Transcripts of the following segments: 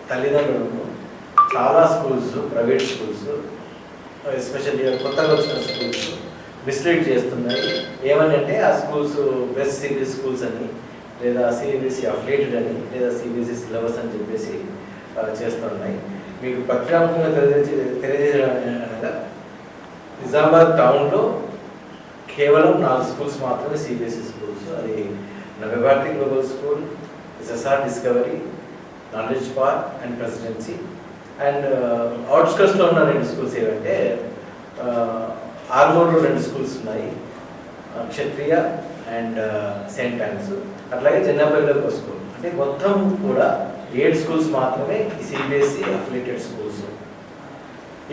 తల్లిదండ్రులను చాలా schools, private schools, especially కొత్తగా వచ్చిన స్కూల్స్ మిస్లీడ్ చేస్తున్నాయి. ఏమని అంటే ఆ స్కూల్స్ బెస్ట్ సిబిఎస్ స్కూల్స్ అని, లేదా సిబిఎస్ఈ అఫిలియేటెడ్ అని, లేదా సిబిఎస్ఈ సిలబస్ అని చెప్పేసి చేస్తున్నాయి. మీకు ప్రత్యేకంగా తెలియజేయడం నిజామాబాద్ టౌన్లో కేవలం 4 స్కూల్స్ మాత్రమే సిబిఎస్ఈ స్కూల్స్. అది Navyabharati global school, SSR discovery, knowledge park and presidency. And అవుట్స్కట్స్లో ఉన్న 2 స్కూల్స్ ఏమంటే ఆర్మూర్లో 2 స్కూల్స్ ఉన్నాయి, క్షత్రియ అండ్ సెయింట్ థామస్. అట్లాగే చెన్నపల్లిలో ఒక స్కూల్. అంటే మొత్తం కూడా 7 స్కూల్స్ మాత్రమే ఈ సిబిఎస్ఈ అఫిలియేటెడ్ స్కూల్స్.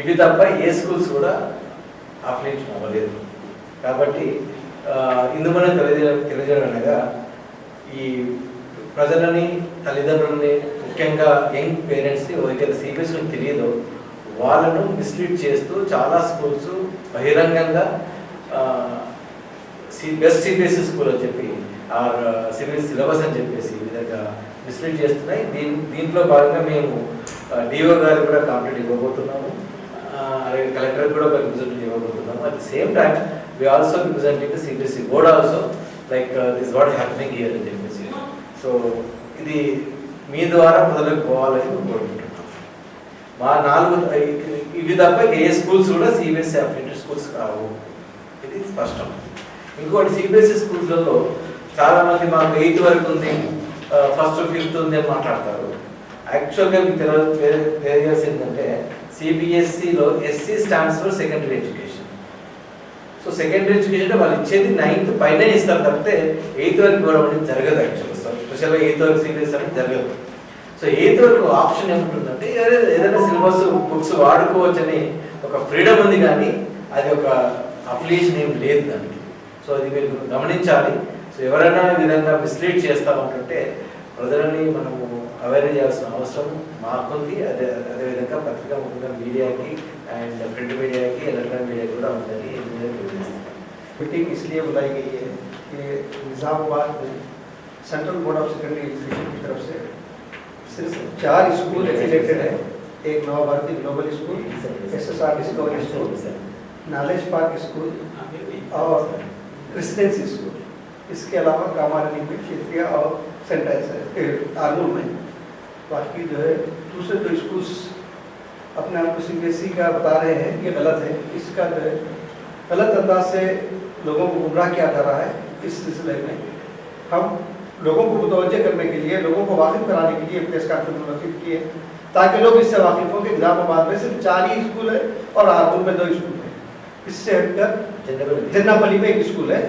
ఇవి తప్ప ఏ స్కూల్స్ కూడా అఫిలియేట్ అవ్వలేదు. కాబట్టి ఇందుకు మనం తెలియజేయడం అనగా ఈ ప్రజలని, తల్లిదండ్రులని, ముఖ్యంగా యంగ్ పేరెంట్స్ని ఎవరికైతే సిబిఎస్ఈ తెలియదో వాళ్ళను మిస్లీడ్ చేస్తూ చాలా స్కూల్స్ బహిరంగంగా బెస్ట్ సిబిఎస్ఈ స్కూల్ అని చెప్పి సిబిఎస్ఈ సిలబస్ అని చెప్పేసి ఈ విధంగా మిస్లీడ్ చేస్తున్నాయి. దీంట్లో భాగంగా మేము డిఓ గారికి కూడా కంప్లైంట్ ఇవ్వబోతున్నాము, అలాగే కలెక్టర్ కూడా ఒక రిప్రజెంటేటివ్ ఇవ్వబోతున్నాము. At the same time we also representing the CBSE board also, like this is what happening here అని చెప్పేసి. సో ఇది మీ ద్వారా ప్రజలకు పోవాలని కోరుకుంటున్నాం. మా 4 ఇవి తప్ప ఏ స్కూల్స్ కూడా సిబిఎస్ఈ అఫిలియేటెడ్ స్కూల్స్ కావు, ఇది స్పష్టం. ఇంకోటి సిబిఎస్ఈ స్కూల్స్లలో చాలామంది మాకు 8th వరకు ఉంది, ఫస్ట్ 5th ఉంది అని మాట్లాడతారు. యాక్చువల్గా మీకు తెలియాల్సిందంటే సిబిఎస్ఈలో SE stands for secondary education. So secondary education వాళ్ళు ఇచ్చేది 9th పైన ఇస్తారు తప్పితే 8th వరకు ఇవ్వడం అనేది జరగదు. యాక్చువల్గా స్పెషల్గా 8th వరకు సిబిఎస్ఈ అనేది జరగదు. సో 8th వరకు ఆప్షన్ ఏముంటుందంటే ఏదైనా సిలబస్ బుక్స్ వాడుకోవచ్చని ఒక ఫ్రీడమ్ ఉంది, కానీ అది ఒక అఫిలియేషన్ ఏం లేదు దానికి. సో అది మీరు గమనించాలి. సో ఎవరైనా ఈ విధంగా మిస్లీడ్ చేస్తామంటుంటే ప్రజలని మనము అవేర్ చేయాల్సిన అవసరం మాకుంది. అదేవిధంగా పత్రికా ముఖ్యంగా మీడియాకి అండ్ ప్రింట్ మీడియాకి, ఎలక్ట్రానిక్ మీడియాకి కూడా ఉందని मीटिंग इसलिए बुलाई गई है कि निज़ामाबाद में central board of secondary education की तरफ से सिर्फ 4 स्कूल एफिलिएटेड है। एक Navbharati global school, SSR discovery school, knowledge park school और प्रेसिडेंसी स्कूल। इसके अलावा कामारनी में क्षेत्रीय और आर्मूर में बाकी जो है दूसरे 2 स्कूल्स अपने आप को सीबीएसई का बता रहे हैं, ये गलत है। इसका जो है गलत अंदाज से लोगों को गुमराह किया जा रहा है। इस सिलसिले में हम लोगों को मुतवज्जे करने के लिए, लोगों को वाकिफ कराने के लिए प्रेस कॉन्फ्रेंस मुनक़िद किए ताकि लोग इससे वाकिफ हों कि निज़ामाबाद में सिर्फ 4 ही स्कूल है और आरमूर में 2 स्कूल है। इससे हटकर जन्नापल्ली में 1 स्कूल है,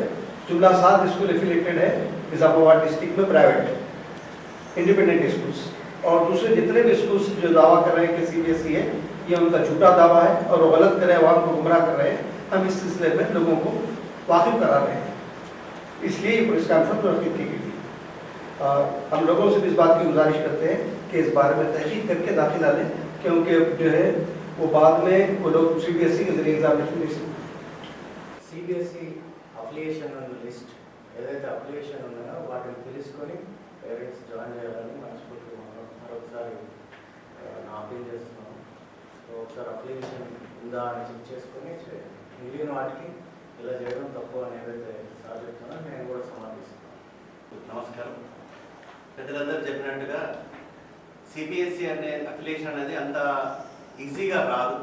जुमला 7 स्कूल एफिलिएटेड है निज़ामाबाद डिस्ट्रिक्ट में प्राइवेट है, इंडिपेंडेंट स्कूल्स। और दूसरे जितने भी स्कूल्स जो दावा कर रहे हैं कि सीबीएसई है, ये उनका झूठा दावा है और वो गलत कर रहे हैं, आवाम को गुमराह कर रहे हैं। हम इस सिलसिले में लोगों को वाकिफ करा रहे हैं, इसलिए ये प्रेस कॉन्फ्रेंस मुनक़िद की गई थी। हम लोगों से भी इस बात की गुजारिश करते हैं कि इस बारे में तहकीक करके दाखिला लें, क्योंकि जो है वो बाद में वो लोग सीबीएसई के जरिए एग्जामिनेशन नहीं सकते। సిబిఎస్ఈ అఫిలియేషన్ లిస్ట్ ఏదైతే అఫిలియేషన్ ఉన్నాయో వాటిని తెలుసుకొని పేరెంట్స్ జాయిన్ చేయాలని మనస్ఫూర్తిగా మరొకసారి అప్పీల్ చేస్తున్నాము. సో ఒకసారి అప్లికేషన్ ఉందా అని చెక్ చేసుకొని మిగిలిన వాటికి ఇలా చేయడం తప్పు అని ఏదైతే సార్ చెప్తున్నా నేను కూడా సమర్థిస్తున్నాను. నమస్కారం. పెద్దలందరూ చెప్పినట్టుగా సిబిఎస్ఈ అనే అఫిలియేషన్ అనేది అంత ఈజీగా రాదు.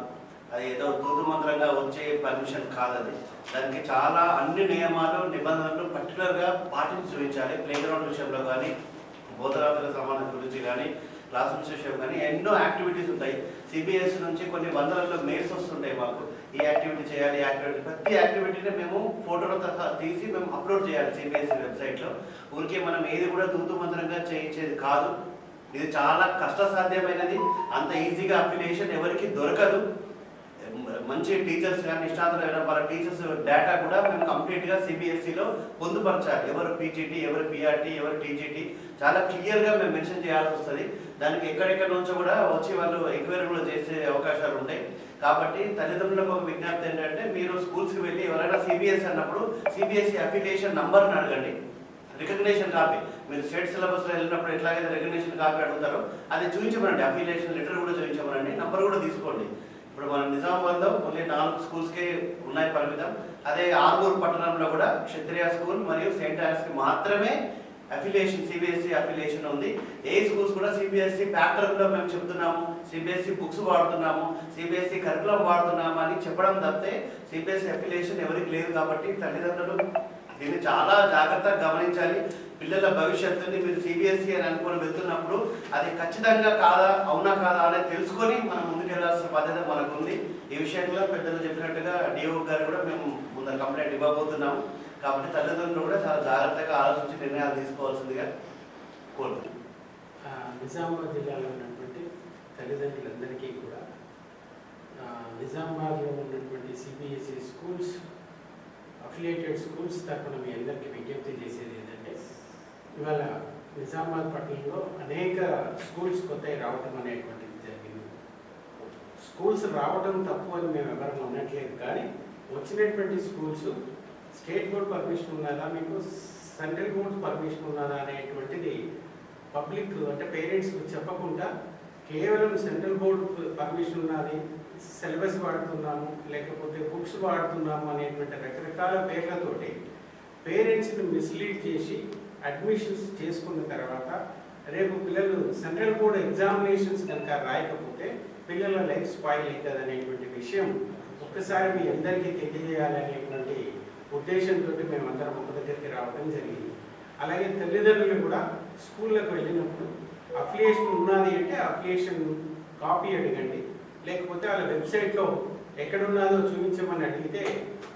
అది ఏదో తూతు మంత్రంగా వచ్చే పర్మిషన్ కాదు. దానికి చాలా అన్ని నియమాలు, నిబంధనలు పర్టికులర్గా పాటించి చూపించాలి. ప్లేగ్రౌండ్ విషయంలో కానీ, బోధనాతల సమానం గురించి కానీ, క్లాస్ రూమ్స్ విషయం కానీ ఎన్నో యాక్టివిటీస్ ఉంటాయి. సిబిఎస్ఈ నుంచి కొన్ని వందలలో మెయిల్స్ వస్తుంటాయి మాకు, ఈ యాక్టివిటీ చేయాలి, యాక్టివిటీ ప్రతి యాక్టివిటీని మేము ఫోటోలో తీసి మేము అప్లోడ్ చేయాలి సిబిఎస్ఈ వెబ్సైట్లో. ఊరికే మనం ఏది కూడా తూతు మంత్రంగా చేయించేది కాదు. ఇది చాలా కష్టసాధ్యమైనది. అంత ఈజీగా అఫిలియేషన్ ఎవరికి దొరకదు. మంచి టీచర్స్ కానీ ఇష్టాంతరం వాళ్ళ టీచర్స్ డేటా కూడా మేము కంప్లీట్గా సిబిఎస్ఈలో పొందుపరచాలి. ఎవరు పీజీటీ, ఎవరు పిఆర్టీ, ఎవరు టీజీటీ చాలా క్లియర్గా మేము మెన్షన్ చేయాల్సి వస్తుంది. దానికి ఎక్కడెక్కడ నుంచో కూడా వచ్చి వాళ్ళు ఎంక్వైరీ కూడా చేసే అవకాశాలు ఉంటాయి. కాబట్టి తల్లిదండ్రులకు ఒక విజ్ఞప్తి ఏంటంటే, మీరు స్కూల్స్కి వెళ్ళి ఎవరైనా సిబిఎస్ఈ అన్నప్పుడు సిబిఎస్ఈ అఫిలియేషన్ నంబర్ని అడగండి. Recognition copy. మీరు స్టేట్ సిలబస్లో వెళ్ళినప్పుడు ఎట్లాగైతే రికగ్నేషన్ కాపీ అడుగుతారో అది చూపించమనండి, అఫిలియేషన్ లెటర్ కూడా చూపించమనండి, నంబర్ కూడా తీసుకోండి. ఇప్పుడు మన నిజామాబాద్లో ఓన్లీ 4 స్కూల్స్కే ఉన్నాయి పరిమితం. అదే ఆర్మూర్ పట్టణంలో కూడా క్షత్రియ స్కూల్ మరియు సెయింట్ ఆన్స్కి మాత్రమే అఫిలియేషన్, సిబిఎస్ఈ అఫిలియేషన్ ఉంది. ఏ స్కూల్స్ కూడా సిబిఎస్ఈ ప్యాటర్న్లో మేము చెప్తున్నాము, సిబిఎస్ఈ బుక్స్ వాడుతున్నాము, సిబిఎస్ఈ కరికులం వాడుతున్నాము అని చెప్పడం తప్పితే సిబిఎస్ఈ అఫిలియేషన్ ఎవరికి లేదు. కాబట్టి తల్లిదండ్రులు దీన్ని చాలా జాగ్రత్తగా గమనించాలి. పిల్లల భవిష్యత్తుని మీరు సిబిఎస్ఈ అని అనుకొని వెళ్తున్నప్పుడు అది ఖచ్చితంగా కాదా, అవునా కాదా అనేది తెలుసుకొని మనం ముందుకెళ్లాల్సిన బాధ్యత మనకు ఉంది. ఈ విషయంలో పెద్దలు చెప్పినట్టుగా డిఓ గారు కూడా మేము ముందర కంప్లైంట్ ఇవ్వబోతున్నాము. కాబట్టి తల్లిదండ్రులు కూడా చాలా జాగ్రత్తగా ఆలోచించి నిర్ణయాలు తీసుకోవాల్సిందిగా కోరుతున్నాం. నిజామాబాద్ జిల్లాలో ఉన్నటువంటి తల్లిదండ్రులందరికీ కూడా నిజామాబాద్లో ఉన్నటువంటి సిబిఎస్ఈ స్కూల్స్, అఫిలియేటెడ్ స్కూల్స్ తరఫున మీ అందరికీ విజ్ఞప్తి చేసేది ఏంటంటే, ఇవాళ నిజామాబాద్ పట్టణంలో అనేక స్కూల్స్ కొత్తవి రావటం అనేటువంటిది జరిగింది. స్కూల్స్ రావడం తప్పు అని మేము ఎవరైనా అనట్లేదు, కానీ వచ్చినటువంటి స్కూల్స్ స్టేట్ బోర్డ్ పర్మిషన్ ఉన్నదా, మీకు సెంట్రల్ బోర్డ్ పర్మిషన్ ఉన్నదా అనేటువంటిది పబ్లిక్ అంటే పేరెంట్స్కి చెప్పకుండా కేవలం సెంట్రల్ బోర్డ్ పర్మిషన్ ఉన్నది, సిలబస్ వాడుతున్నాము, లేకపోతే బుక్స్ వాడుతున్నాము అనేటువంటి రకరకాల పేర్లతోటి పేరెంట్స్ని మిస్లీడ్ చేసి అడ్మిషన్స్ చేసుకున్న తర్వాత రేపు పిల్లలు సెంట్రల్ బోర్డ్ ఎగ్జామినేషన్స్ కనుక రాయకపోతే పిల్లల లైఫ్ స్పాయిల్ అవుతుంది అనేటువంటి విషయం ఒక్కసారి మీ అందరికీ తెలియజేయాలనేటువంటి ఉద్దేశంతో మేమందరం ఒక దగ్గరికి రావడం జరిగింది. అలాగే తల్లిదండ్రులు కూడా స్కూళ్ళకు వెళ్ళినప్పుడు అఫిలియేషన్ ఉన్నది అంటే అఫిలియేషన్ కాపీ అడగండి, లేకపోతే వాళ్ళ వెబ్సైట్లో ఎక్కడున్నదో చూపించమని అడిగితే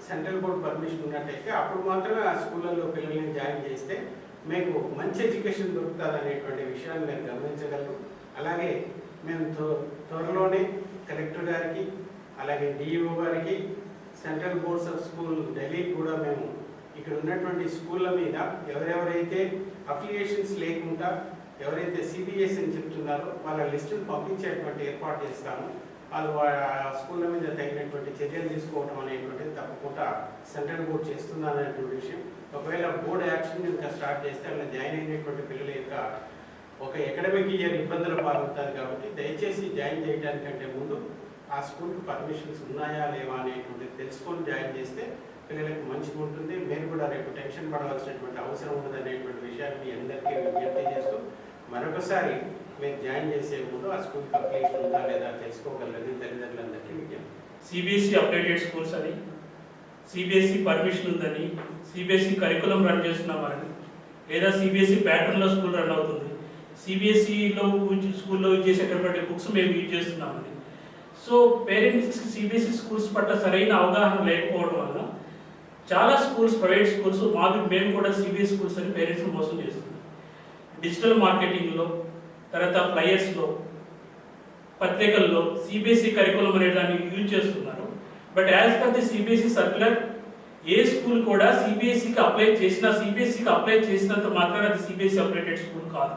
సెంట్రల్ బోర్డ్ పర్మిషన్ ఉన్నట్టయితే అప్పుడు మాత్రమే ఆ స్కూళ్ళల్లో పిల్లల్ని జాయిన్ చేస్తే మీకు మంచి ఎడ్యుకేషన్ దొరుకుతుంది అనేటువంటి విషయాన్ని మీరు గమనించగలరు. అలాగే మేము త్వరలోనే కలెక్టర్ గారికి, అలాగే డిఈఓ గారికి, సెంట్రల్ బోర్డ్స్ ఆఫ్ స్కూల్ ఢిల్లీకి కూడా మేము ఇక్కడ ఉన్నటువంటి స్కూళ్ళ మీద ఎవరెవరైతే అఫిలియేషన్స్ లేకుండా ఎవరైతే సిబిఎస్ అని చెప్తున్నారో వాళ్ళ లిస్టును పంపించేటువంటి ఏర్పాటు చేస్తాము. వాళ్ళు స్కూళ్ళ మీద తగినటువంటి చర్యలు తీసుకోవడం అనేటువంటిది తప్పకుండా సెంట్రల్ బోర్డ్ చేస్తుందనేటువంటి విషయం. ఒకవేళ బోర్డు యాక్షన్ కనుక స్టార్ట్ చేస్తే అలా జాయిన్ అయినటువంటి పిల్లల యొక్క ఒక అకాడమిక్ ఇయర్ ఇబ్బందులు పాల్గొంటుంది. కాబట్టి దయచేసి జాయిన్ చేయడానికంటే ముందు ఆ స్కూల్కి పర్మిషన్స్ ఉన్నాయా లేవా అనేటువంటిది తెలుసుకొని జాయిన్ చేస్తే పిల్లలకు మంచిగా ఉంటుంది. మీరు కూడా రేపు టెన్షన్ పడవలసినటువంటి అవసరం ఉండదు అనేటువంటి విషయాన్ని మీ అందరికీ విజ్ఞప్తి చేస్తూ మరొకసారి మీరు జాయిన్ చేసే ముందు ఆ స్కూల్ అప్లికేషన్ ఉందా లేదా తెలుసుకోగలరని తల్లిదండ్రులందరికీ విజ్ఞప్తి. సిబిఎస్ఈ అప్డేటెడ్ స్కూల్స్ అని, సిబిఎస్ఈ పర్మిషన్ ఉందని, సిబిఎస్ఈ కరికులం రన్ చేస్తున్నామని, లేదా సిబిఎస్ఈ ప్యాటర్న్లో స్కూల్ రన్ అవుతుంది, సిబిఎస్ఈలో స్కూల్లో యూజ్ చేసేటటువంటి బుక్స్ మేము యూజ్ చేస్తున్నామని. సో పేరెంట్స్కి సిబిఎస్ఈ స్కూల్స్ పట్ల సరైన అవగాహన లేకపోవడం వల్ల చాలా స్కూల్స్, ప్రైవేట్ స్కూల్స్ మేము కూడా సిబిఎస్ఈ స్కూల్స్ అని పేరెంట్స్ని మోసం చేస్తున్నాం. డిజిటల్ మార్కెటింగ్లో, తర్వాత ఫ్లయర్స్లో, పత్రికల్లో సిబిఎస్ఈ కరికులం అనే దాన్ని యూజ్ చేస్తున్నారు. But as per the CBSE circular A school కూడా సిబిఎస్ఈకి అప్లై చేసినంత మాత్రాన అది సిబిఎస్ఈ అప్డేటెడ్ స్కూల్ కాదు.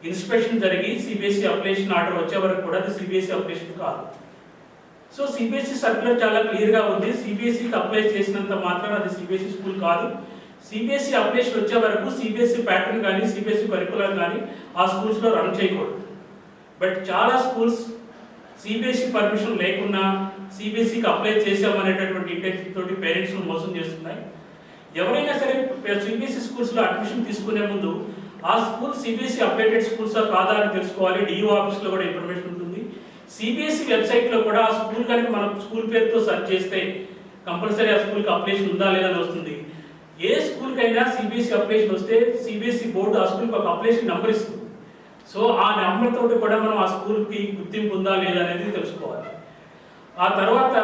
ఇన్స్పెక్షన్ జరిగి సిబిఎస్ఈ అప్లికేషన్ ఆర్డర్ వచ్చే వరకు కూడా అది సిబిఎస్ఈ అప్లికేషన్ కాదు. సో సిబిఎస్ఈ సర్క్యులర్ చాలా క్లియర్గా ఉంది. సిబిఎస్ఈకి అప్లై చేసినంత మాత్రం అది సిబిఎస్ఈ స్కూల్ కాదు. సిబిఎస్ఈ అప్లికేషన్ వచ్చే వరకు సిబిఎస్ఈ ప్యాటర్న్ కానీ సిబిఎస్ఈ కరికులం కానీ ఆ స్కూల్స్లో రన్ చేయకూడదు. బట్ చాలా స్కూల్స్ సిబిఎస్ఈ పర్మిషన్ లేకుండా సిబిఎస్ఈకి అప్లై చేసామనేటటువంటి ఇంటెన్షన్ తోటి పేరెంట్స్ను మోసం చేస్తున్నాయి. ఎవరైనా సరే సిబిఎస్ఈ స్కూల్స్లో అడ్మిషన్ తీసుకునే ముందు ఆ స్కూల్ సిబిఎస్ఈ అప్డేటెడ్ స్కూల్సా కాదా అని తెలుసుకోవాలి. డిఓ ఆఫీస్లో కూడా ఇన్ఫర్మేషన్ ఉంటుంది. సిబిఎస్ఈ వెబ్సైట్లో కూడా ఆ స్కూల్ కనుక మనం స్కూల్ పేరుతో సెర్చ్ చేస్తే కంపల్సరీ ఆ స్కూల్కి అప్లికేషన్ ఉందా లేదా అని వస్తుంది. ఏ స్కూల్కైనా సిబిఎస్ఈ అప్లికేషన్ వస్తే సిబిఎస్ఈ బోర్డు ఆ స్కూల్కి ఒక అప్లికేషన్ నెంబర్ ఇస్తుంది. సో ఆ నెంబర్ తోటి కూడా మనం ఆ స్కూల్కి గుర్తింపు ఉందా లేదా అనేది తెలుసుకోవాలి. ఆ తర్వాత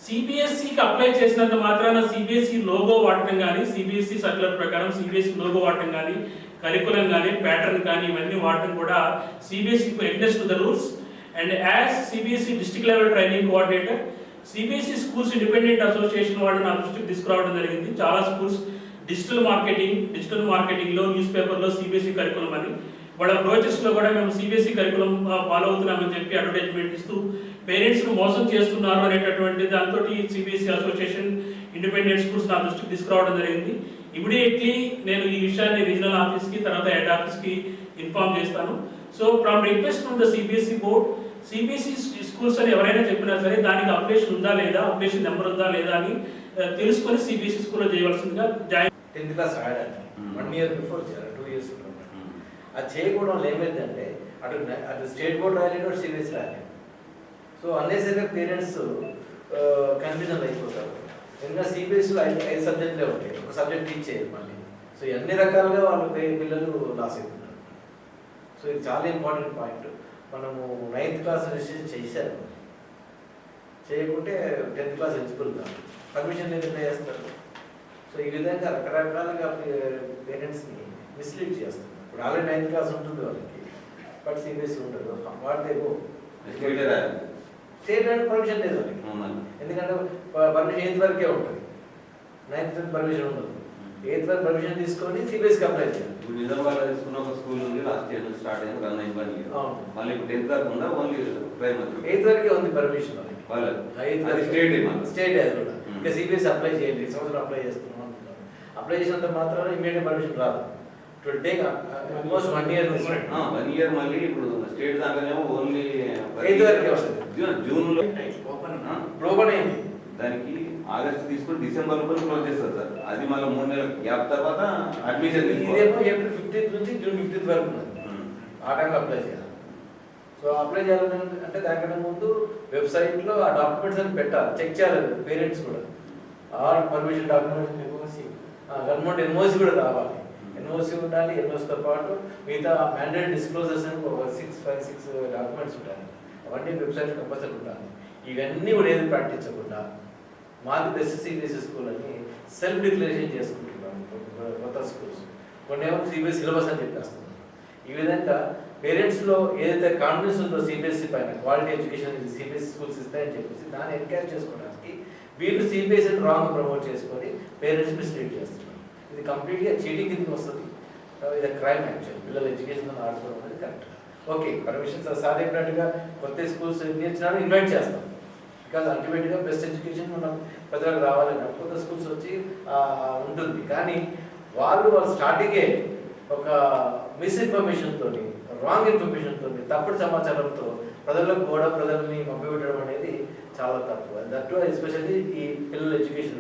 సిబిఎస్ఈకి అప్లై చేసినంత మాత్రాన సిబిఎస్ఈ లోగో వాడటం కానీ, సిబిఎస్ఈ సర్క్యులర్ ప్రకారం సిబిఎస్ఈ లోగో వాడటం కానీ, కరికులం కానీ, ప్యాటర్న్ కానీ ఇవన్నీ వాడటం కూడా CBSE against to the rules. And as CBSE district level training coordinator CBSE schools independent association వాళ్ళు నా దృష్టికి తీసుకురావడం జరిగింది. చాలా స్కూల్స్ డిజిటల్ మార్కెటింగ్లో న్యూస్ పేపర్లో సిబిఎస్ఈ కరికులం అని వాళ్ళ బ్రోచెస్లో కూడా మేము సిబిఎస్ఈ కరికులం ఫాలో అవుతున్నామని చెప్పి అడ్వర్టైజ్మెంట్ ఇస్తూ పేరెంట్స్ను మోసం చేస్తున్నారు అనేటటువంటి దాంతో సిబిఎస్ఈ అసోసియేషన్ ఇండిపెండెంట్ స్కూల్స్ నా దృష్టికి తీసుకురావడం జరిగింది. ఇమీడియట్లీ నేను ఈ విషయాన్ని రీజనల్ ఆఫీస్కి తర్వాత హెడ్ ఆఫీస్కి ఇన్ఫార్మ్ చేస్తాను. So from request from the CBSE board, CBSE schools అని ఎవరైనా చెప్పినా సరే దానికి అప్లికేషన్ ఉందా లేదా, అప్లికేషన్ నెంబర్ ఉందా లేదా అని తెలుసుకొని సిబిఎస్ఈ స్కూల్లో చేయవలసిందిగా జాయిన్ 10th క్లాస్ రాయడానికి 1 year బిఫోర్ చేయాలి, 2 years ఉంటుంది. అది చేయకపోవడం వల్ల ఏమైందంటే అటు స్టేట్ బోర్డ్ రాయలేదు, అటు సిబిఎస్ఈ రాయలేదు. సో అన్నెసరిగా పేరెంట్స్ కన్ఫ్యూజన్ అయిపోతారు. ఎందుకంటే సిబిఎస్ఈలో 5 సబ్జెక్టులే ఉంటాయి, ఒక సబ్జెక్ట్ టీచ్ చేయరు మళ్ళీ. సో అన్ని రకాలుగా వాళ్ళు పిల్లలు లాస్ అవుతున్నారు. సో ఇది చాలా ఇంపార్టెంట్ పాయింట్. మనము 9th క్లాస్ రిజిస్ట్రేషన్ చేశారు, చేయకుంటే 10th క్లాస్ ఎలిజిబుల్ కాదు, పర్మిషన్ ఎట్లా చేస్తారు. సో ఈ విధంగా రకరకాలుగా పేరెంట్స్ని మిస్లీడ్ చేస్తున్నారు. ఇప్పుడు ఆల్రెడీ 9th క్లాస్ ఉంటుంది వాళ్ళకి, బట్ సిబిఎస్ఈ ఉండదు. What they go state and permission లేదు వాళ్ళకి. ఎందుకంటే పర్మిషన్ 8th వరకే ఉంటుంది, 9th పర్మిషన్ ఉండదు. 8th వరకు పర్మిషన్ తీసుకొని సిబిఎస్ఈకి అప్లై చేయాలి. ఇప్పుడు నిజామాబాద్ తీసుకున్న ఒక స్కూల్ ఉంది, లాస్ట్ ఇయర్ స్టార్ట్ అయింది, రన్ అయింది 1 year. మళ్ళీ ఇప్పుడు 10th వరకు ఉందా, ఓన్లీ ప్రైమరీ 8th వరకే ఉంది పర్మిషన్ వాళ్ళకి. స్టేట్ అది కూడా. ఇంకా సిబిఎస్ఈ అప్లై చేయండి, ఈ సంవత్సరం అప్లై చేస్తున్నాం అంటున్నారు. అప్లై చేసినంత మాత్రాన ఇమీడియట్ పర్మిషన్ రాదు. It will take almost 1 year. 1 year మళ్ళీ ఇప్పుడు స్టేట్ దాంట్లోనేమో ఓన్లీ 8th వరకే వస్తుంది. జూన్ లో ఓపెన్ అయింది. దానికి ఆగస్ట్ తీసుకుని డిసెంబర్ లోపల క్లోజ్ చేస్తారు సార్. అది మళ్ళీ 3 నెలల గ్యాప్ తర్వాత అడ్మిషన్ ఇదేమో ఏప్రిల్ 15th నుంచి జూన్ 15th వరకు ఉన్నది. ఆ టైంలో అప్లై చేయాలి. సో అప్లై చేయాలంటే అంటే దానికన్నా ముందు వెబ్సైట్లో ఆ డాక్యుమెంట్స్ అని పెట్టాలి, చెక్ చేయాలి పేరెంట్స్ కూడా. All permission documents, government NOC కూడా రావాలి. ఎన్ఓసి ఉండాలి. ఎన్ఓసితో పాటు మిగతా మ్యాండేట్ డిస్క్లోజర్స్ అని ఒక 6 డాక్యుమెంట్స్ ఉంటాయి. అవన్నీ వెబ్సైట్ కంపల్సరీ ఉండాలి. ఇవన్నీ కూడా ఏది పాటించకుండా మాది బెస్ట్ సిబిఎస్ఈ స్కూల్ అని సెల్ఫ్ డిక్లరేషన్ చేసుకుంటున్నాం కొత్త స్కూల్స్. కొన్ని ఏమో సిబిఎస్ సిలబస్ అని చెప్పేస్తున్నాం. ఈ విధంగా పేరెంట్స్లో ఏదైతే కాన్ఫిడెన్స్ ఉందో సిబిఎస్ఈ పైన, క్వాలిటీ ఎడ్యుకేషన్ సిబిఎస్ఈ స్కూల్స్ ఇస్తాయని చెప్పేసి దాన్ని ఎన్కరేజ్ చేసుకోవడానికి వీళ్ళు సిబిఎస్ఈని రాంగ్ ప్రమోట్ చేసుకొని పేరెంట్స్ మిస్లీడ్ చేస్తున్నారు. ఇది కంప్లీట్గా చీటింగ్ కిందకి వస్తుంది. ఇది క్రైమ్ యాక్చువల్. పిల్లల ఎడ్యుకేషన్ ఆడుకోవడం అనేది కరెక్ట్. ఓకే, పర్మిషన్ సార్ చెప్పినట్టుగా కొత్త స్కూల్స్ ఇచ్చినా ఇన్వైట్ చేస్తాం. బికాజ్ అల్టిమేట్గా బెస్ట్ ఎడ్యుకేషన్ మనం ప్రజలకు రావాలని కొత్త స్కూల్స్ వచ్చి ఉంటుంది. కానీ వాళ్ళు స్టార్టింగే ఒక మిస్ఇన్ఫర్మేషన్తో, రాంగ్ ఇన్ఫర్మేషన్తో, తప్పుడు సమాచారంతో ప్రజలకు కూడా ప్రజల్ని మభ్యపెట్టడం అనేది చాలా తప్పు. దట్ ఎస్పెషల్లీ ఈ పిల్లల ఎడ్యుకేషన్